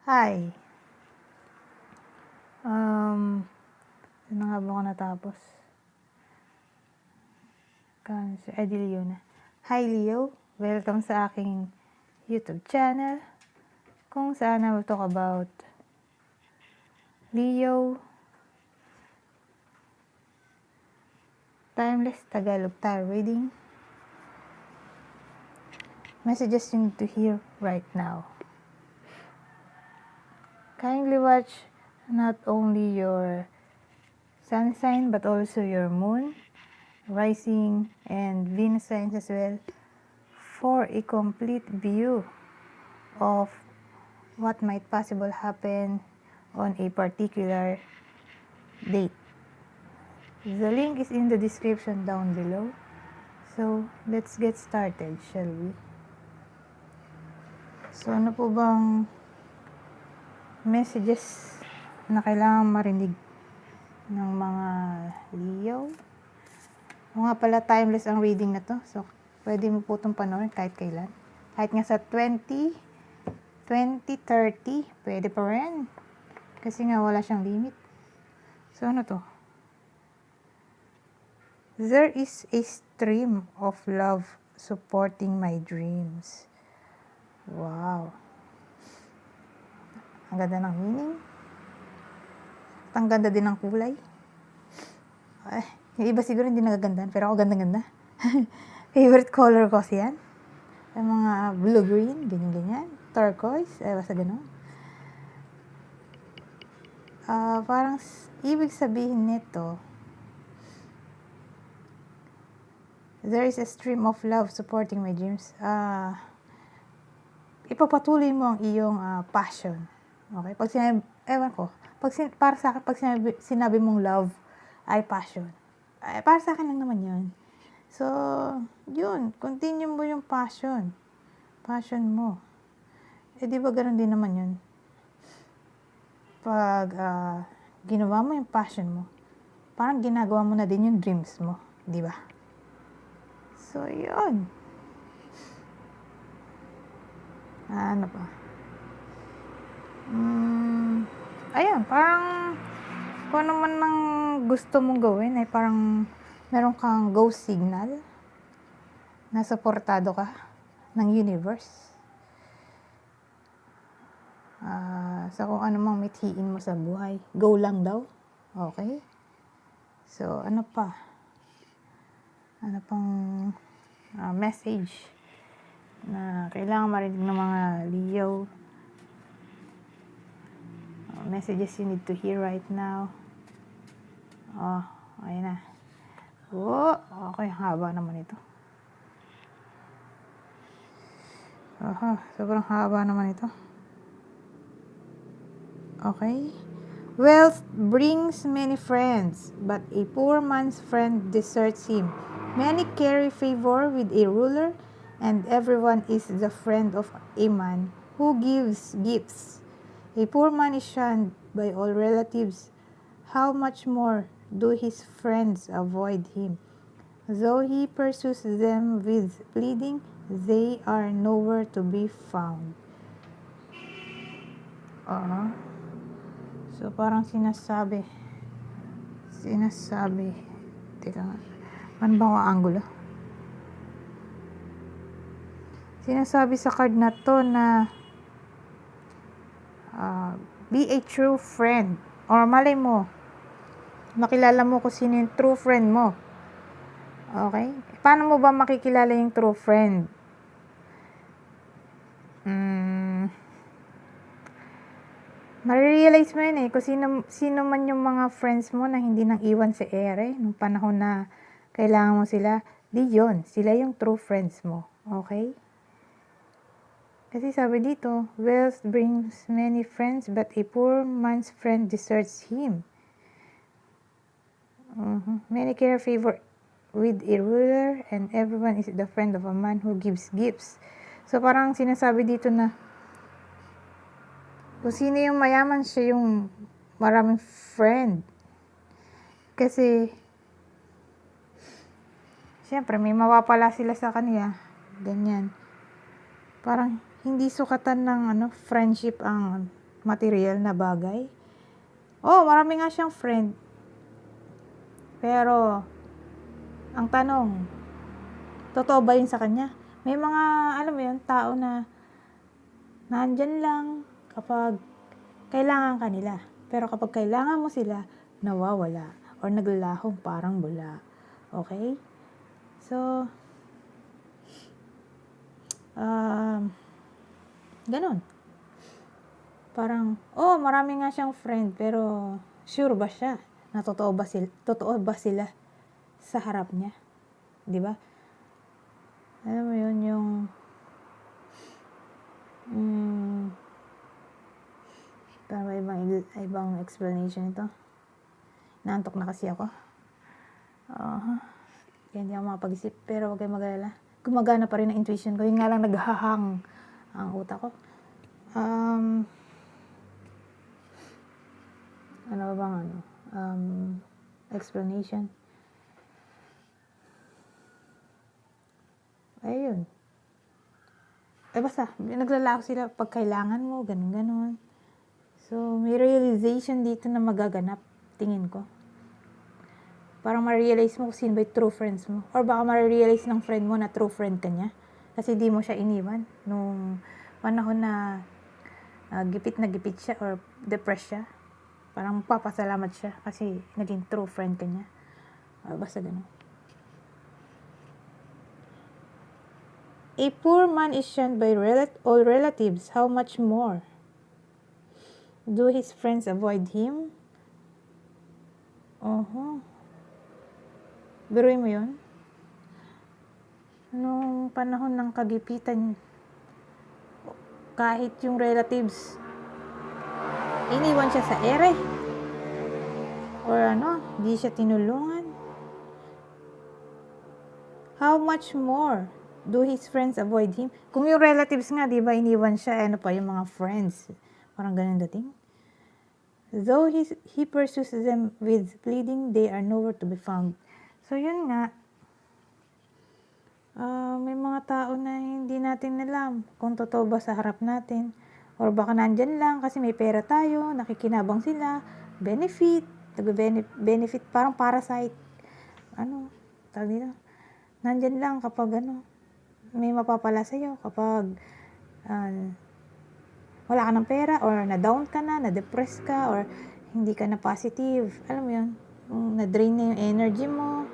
Hi. Ano nga ba ako natapos? Cancer. Ay, di Leo na. Hi, Leo. Welcome sa aking YouTube channel. Kung saan I will talk about Leo, timeless Tagalog Tarot Reading. Messages you need to hear right now. Kindly watch not only your sun sign but also your moon, rising, and Venus signs as well for a complete view of what might possible happen on a particular date. The link is in the description down below. So, let's get started, shall we? So, ano po bang messages na kailangan marinig ng mga Leo? O nga pala, timeless ang reading na to. So, pwede mo po itong panoorin kahit kailan. Kahit nga sa 20, 30, pwede pa rin. Kasi nga wala siyang limit. So, ano to? There is a stream of love supporting my dreams. Wow. Ang ganda ng meaning. At ang ganda din ng kulay. Ay, yung iba siguro hindi nagagandaan, pero ako ganda-ganda. Favorite color ko kasi yan. Yung mga blue-green, ganyan-ganyan. Turquoise, basta gano'n. Parang ibig sabihin nito, there is a stream of love supporting my dreams. Ipapatuloy mo ang iyong passion. Okay? Pag sinabi, para sa akin, pag sinabi mong love, ay passion. Ay, para sa akin lang naman yun. So, yun, continue mo yung passion. Passion mo. Di ba ganun din naman yun? Pag ginawa mo yung passion mo, parang ginagawa mo na din yung dreams mo. Di ba? So, yun. Ano pa? Ayun, parang kung ano man ang gusto mong gawin, ay parang meron kang go signal na suportado ka ng universe. Sa kung ano mang mithiin mo sa buhay, go lang daw. Okay? So, ano pa? Ano pang message na kailangan marinig ng mga Leo? Messages you need to hear right now. Ayun na. Okay, haba naman ito. Sobrang haba naman ito. Okay. Wealth brings many friends, but a poor man's friend deserts him. Many carry favor with a ruler, and everyone is the friend of a man who gives gifts. A poor man is shunned by all relatives. How much more do his friends avoid him? Though he pursues them with pleading, they are nowhere to be found. So, parang sinasabi. Teka nga. Ano ba ang angulo? Sinasabi sa card na to na be a true friend. Or malay mo, makilala mo kung sino yung true friend mo. Okay? Paano mo ba makikilala yung true friend? Marirealize mo yun kung sino man yung mga friends mo na hindi nang iwan sa ere nung panahon na kailangan mo sila. Di yun, sila yung true friends mo. Okay? Kasi sabi dito, wealth brings many friends, but a poor man's friend deserts him. Many carry favor with a ruler, and everyone is the friend of a man who gives gifts. So, parang sinasabi dito na kung sino yung mayaman, siya yung maraming friend. Kasi, siyempre, may mawapala sila sa kanya. Ganyan. Parang, hindi sukatan ng friendship ang material na bagay. Marami nga siyang friend. Pero, ang tanong, totoo ba yun sa kanya? May mga, alam mo yun, tao na nandyan lang kapag kailangan ka nila. Pero kapag kailangan mo sila, nawawala. Or naglalahong parang bula. Okay? So, ganun. Parang, marami nga siyang friend, pero sure ba siya na totoo ba sila sa harap niya? 'Di ba? Alam mo yun, yung para ibang explanation ito. Naantok na kasi ako. Kaya hindi ako makapag-isip, pero huwag kayong mag-alala. Gumagana pa rin ang intuition ko. Yun nga lang naghahang ang utak ko. Ano ba bang explanation? Ayun. Basta, naglalako sila pag kailangan mo, ganun. So, may realization dito na magaganap, tingin ko. Parang ma-realize mo kung sino ba yung true friends mo. Or baka ma-realize ng friend mo na true friend ka niya. Kasi di mo siya iniwan nung panahon na gipit na gipit siya or depressed siya. Parang papasalamat siya kasi naging true friend ka niya. Basta ganun. A poor man is shunned by all relatives. How much more? Do his friends avoid him? Biruin mo yun? Nung panahon ng kagipitan, kahit yung relatives, iniwan siya sa ere. Or di siya tinulungan. How much more do his friends avoid him? Kung yung relatives nga, di ba, iniwan siya, pa yung mga friends. Parang ganun dating. Though he pursues them with pleading, they are nowhere to be found. So, yun nga. May mga tao na hindi natin alam kung totoo ba sa harap natin. Or baka nandyan lang kasi may pera tayo, nakikinabang sila, benefit, parang parasite. Tawag nila. Nandyan lang kapag may mapapala sa'yo kapag wala ka ng pera or na-down ka na-depress ka or hindi ka na positive. Alam mo yun? Na-drain na yung energy mo.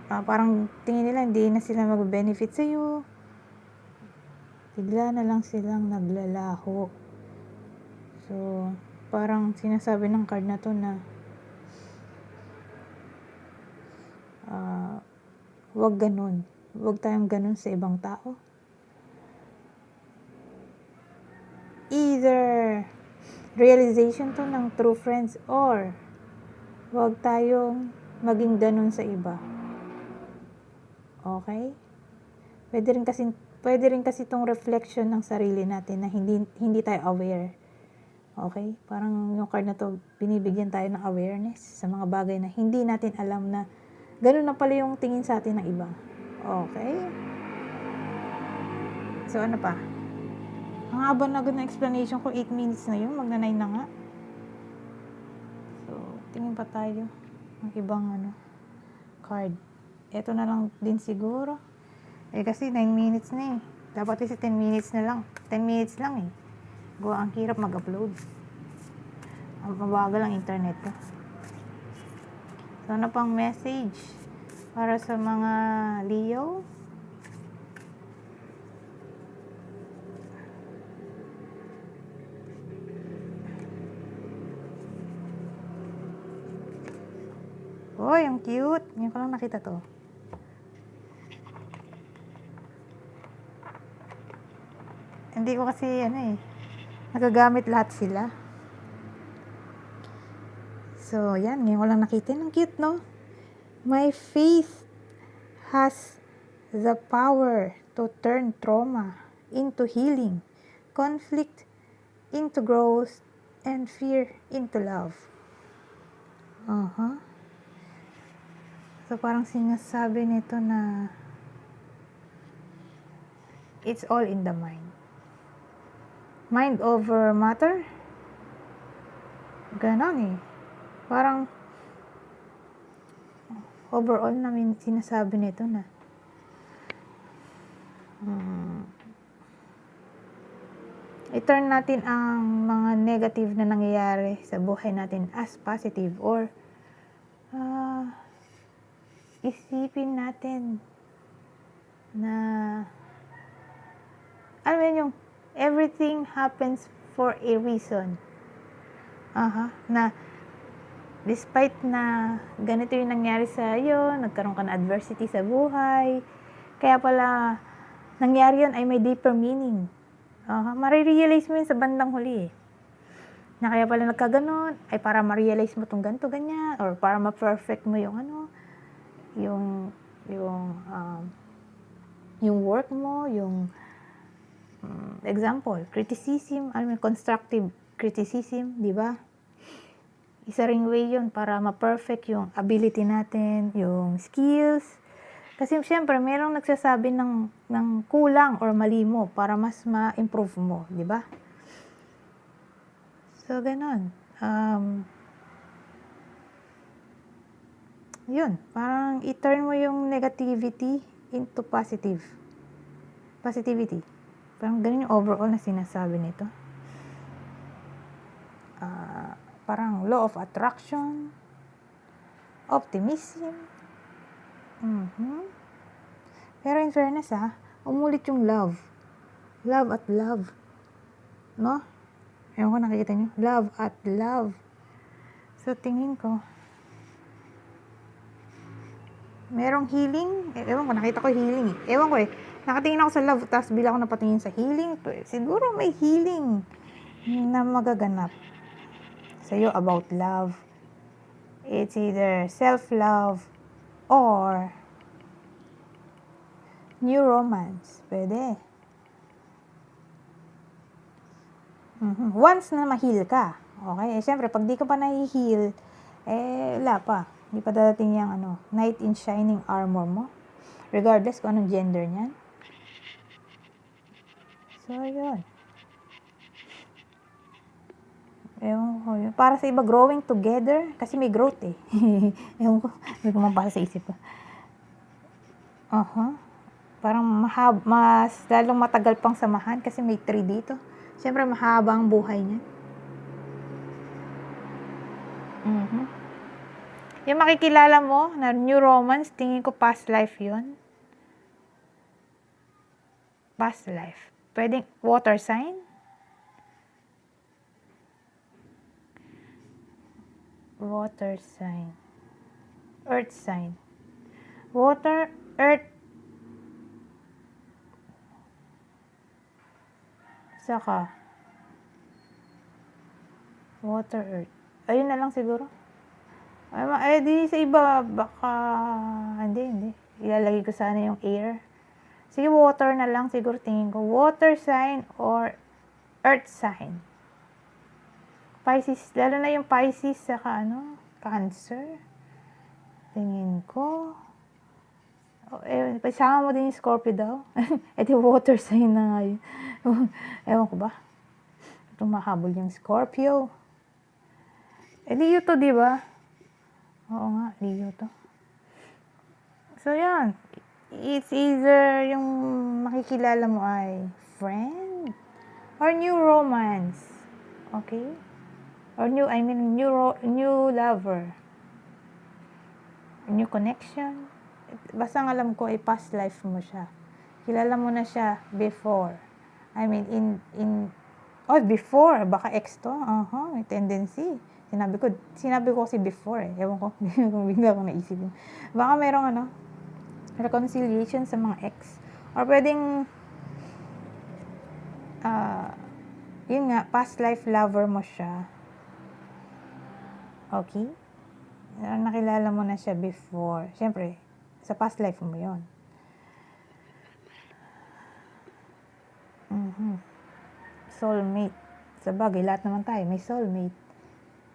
Parang tingin nila hindi na sila mag-benefit sa'yo. Bigla na lang silang naglalaho. So, parang sinasabi ng card na to na wag ganun. Wag tayong ganun sa ibang tao. Either realization to ng true friends or wag tayong maging ganun sa iba. Okay? Pwede rin kasi itong reflection ng sarili natin na hindi tayo aware. Okay? Parang yung card na to, binibigyan tayo ng awareness sa mga bagay na hindi natin alam na ganun na pala yung tingin sa atin ng iba. Okay? So, ano pa? Ang haba na ng explanation ko, 8 minutes na yun. Magna-9 na nga. So, tingin pa tayo ng ibang card. Ito na lang din siguro. Kasi 9 minutes na eh. Dapat kasi 10 minutes na lang. 10 minutes lang eh. Ang hirap mag-upload. Ang mabagal ang internet ko. So, ano pang message para sa mga Leo? Oy, ang cute. Ngayon ko lang nakita to. Hindi ko kasi nagagamit lahat sila. So, yan. Ngayon ko lang nakita. Ang cute, no? My faith has the power to turn trauma into healing, conflict into growth, and fear into love. So, parang sinasabi nito na it's all in the mind. Mind over matter. Ganon eh. Parang overall namin sinasabi nito na i-turn natin ang mga negative na nangyayari sa buhay natin as positive, or isipin natin na alam mo yung everything happens for a reason. Na despite na ganito yung nangyari sa iyo, nagkaroon ka ng adversity sa buhay, kaya pala nangyari yun ay may deeper meaning. Marirealize mo yun sa bandang huli eh. Na kaya pala nagkaganon, ay para ma-realize mo itong ganito, ganyan, or para ma-perfect mo yung yung work mo, yung example, criticism, constructive criticism, di ba? Isa ring way yun para ma-perfect yung ability natin, yung skills. Kasi syempre, merong nagsasabi ng kulang or mali mo para mas ma-improve mo, di ba? So, ganon. Yun, parang i-turn mo yung negativity into positivity. Parang ganun yung overall na sinasabi nito. Parang law of attraction, optimism. Pero in fairness umulit yung love. Love at love. No? Ewan ko, nakikita nyo? Love at love. So, tingin ko, merong healing. Ewan ko, nakita ko healing. Ewan ko nakatingin ako sa love, tapos bila ako napatingin sa healing. Siguro may healing na magaganap sa'yo about love. It's either self-love or new romance. Pwede. Once na ma-heal ka. Okay? Siyempre, pag di ka pa na-heal, wala pa. Hindi pa dadating yung knight in shining armor mo. Regardless kung anong gender niyan. So, yun. Ewan ko yun. Para sa iba, growing together. Kasi may growth eh. Ewan ko. May kumapasa sa isip ko. Parang mas lalong matagal pang samahan kasi may 3 dito. Siyempre, mahaba ang buhay niya. Yung makikilala mo na new romance, tingin ko past life yun. Past life. Pwedeng water sign. Water sign. Earth sign. Water, earth. Saka water, earth. Ayun na lang siguro. Di sa iba, baka hindi. Ilalagay ko sana yung air. Sige, water na lang siguro tingin ko. Water sign or earth sign. Pisces, lalo na yung Pisces saka Cancer. Tingin ko. Pasama mo din yung Scorpio daw. Di water sign na nga yun. Ewan ko ba? Tumahabol yung Scorpio. Leo to, di ba? Oo nga, Leo to. So, yan. It's either yung makikilala mo ay friend or new romance. Okay? Or new lover. New connection. Basta ang alam ko ay past life mo siya. Kilala mo na siya before. Before. Baka ex to. May tendency. Sinabi ko kasi before Ewan ko. Bigla ko naisip yun. Baka merong reconciliation sa mga ex. Or pwedeng yun nga, past life lover mo siya. Okay? Nakilala mo na siya before. Siyempre, sa past life mo yun. Soulmate. Sa bagay, lahat naman tayo, may soulmate.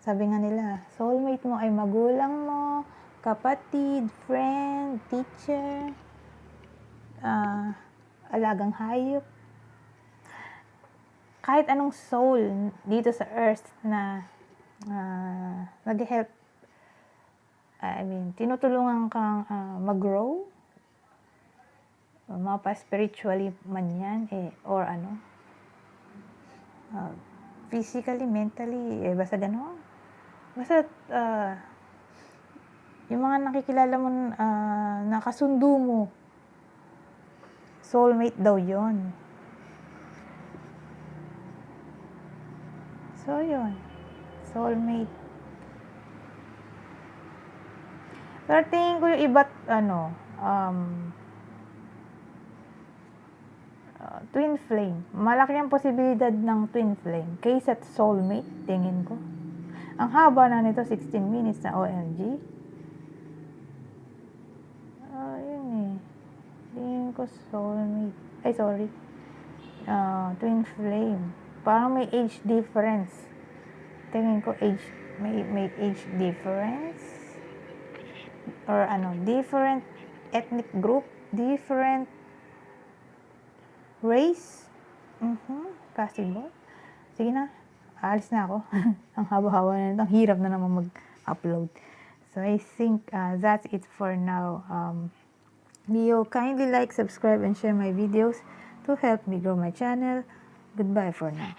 Sabi nga nila, soulmate mo ay magulang mo, kapatid, friend, teacher, alagang hayop. kahit anong soul dito sa earth na nag-help, tinutulungan kang mag-grow, mapa-spiritually man yan, or physically, mentally, basta gano'n. Basta, yung mga nakikilala mo, nakasundo mo, soulmate daw yon. So, yun. Soulmate. Pero tingin ko yung iba't, twin flame. Malaki ang posibilidad ng twin flame kaysa soulmate, tingin ko. Ang haba na nito, 16 minutes na OMG. Yun eh. Tingin ko soulmate. Ay, sorry. Twin flame. Parang may age difference. Tingin ko may age difference. Or different ethnic group, different race. Possible. Sige na. Alis na ako. Ang haba-haba na nito. Ang hirap na naman mag-upload. So, I think that's it for now. Leo, kindly like, subscribe, and share my videos to help me grow my channel. Goodbye for now.